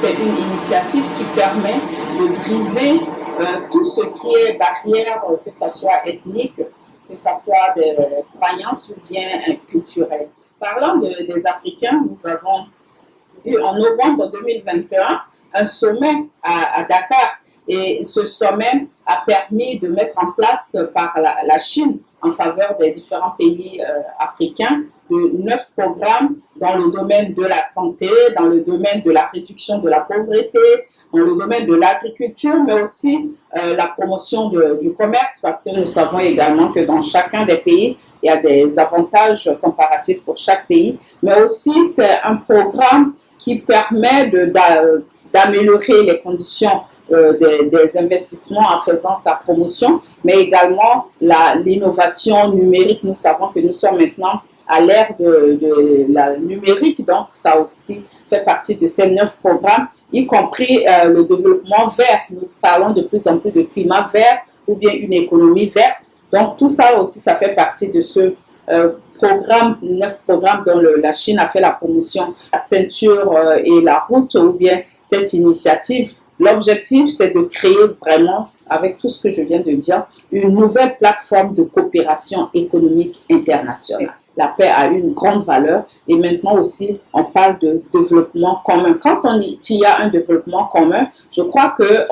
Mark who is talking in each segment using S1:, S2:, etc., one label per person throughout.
S1: C'est une initiative qui permet de briser tout ce qui est barrière, que ce soit ethnique, que ce soit des croyances ou bien culturelles. Parlant des Africains, nous avons eu en novembre 2021 un sommet à Dakar. Et ce sommet a permis de mettre en place par la Chine en faveur des différents pays africains de 9 programmes dans le domaine de la santé, dans le domaine de la réduction de la pauvreté, dans le domaine de l'agriculture, mais aussi la promotion du commerce, parce que nous savons également que dans chacun des pays, il y a des avantages comparatifs pour chaque pays, mais aussi c'est un programme qui permet d'améliorer les conditions des investissements en faisant sa promotion, mais également l'innovation numérique. Nous savons que nous sommes maintenant à l'ère de la numérique, donc ça aussi fait partie de ces 9 programmes, y compris le développement vert. Nous parlons de plus en plus de climat vert ou bien une économie verte. Donc tout ça aussi, ça fait partie de ce programme, 9 programmes dont la Chine a fait la promotion, la ceinture et la route, ou bien cette initiative. L'objectif, c'est de créer vraiment, avec tout ce que je viens de dire, une nouvelle plateforme de coopération économique internationale. La paix a une grande valeur et maintenant aussi, on parle de développement commun. Quand il y a un développement commun, je crois que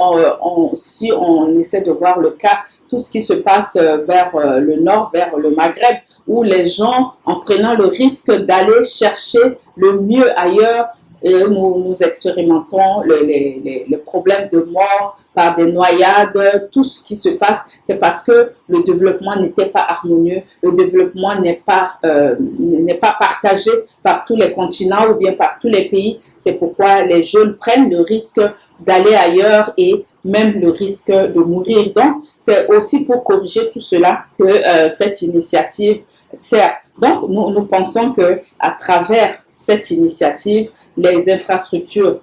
S1: si on essaie de voir le cas, tout ce qui se passe vers le nord, vers le Maghreb, où les gens, en prenant le risque d'aller chercher le mieux ailleurs, et nous expérimentons les problèmes de mort par des noyades, tout ce qui se passe, c'est parce que le développement n'était pas harmonieux, le développement n'est pas partagé par tous les continents ou bien par tous les pays. C'est pourquoi les jeunes prennent le risque d'aller ailleurs et même le risque de mourir. Donc, c'est aussi pour corriger tout cela que cette initiative sert. Donc, nous pensons qu'à travers cette initiative, les infrastructures,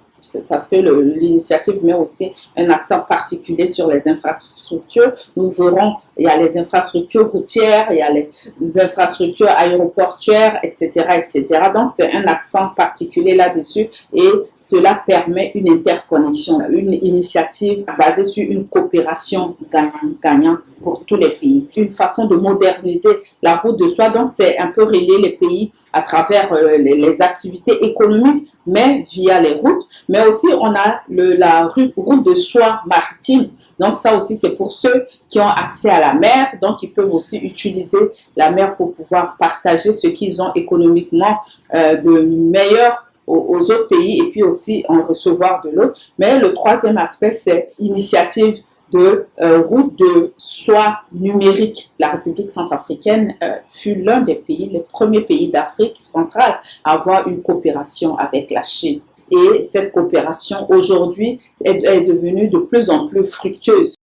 S1: parce que l'initiative met aussi un accent particulier sur les infrastructures. Nous verrons, il y a les infrastructures routières, il y a les infrastructures aéroportuaires, etc., etc. Donc, c'est un accent particulier là-dessus et cela permet une interconnexion, une initiative basée sur une coopération gagnant-gagnant pour tous les pays. Une façon de moderniser la route de soie, donc c'est un peu relier les pays à travers les activités économiques, mais via les routes. Mais aussi, on a la route de soie maritime. Donc, ça aussi, c'est pour ceux qui ont accès à la mer. Donc, ils peuvent aussi utiliser la mer pour pouvoir partager ce qu'ils ont économiquement de meilleur aux autres pays et puis aussi en recevoir de l'autre. Mais le troisième aspect, c'est l'initiative de route de soie numérique. La République centrafricaine fut l'un des pays, les premiers pays d'Afrique centrale à avoir une coopération avec la Chine. Et cette coopération aujourd'hui est devenue de plus en plus fructueuse.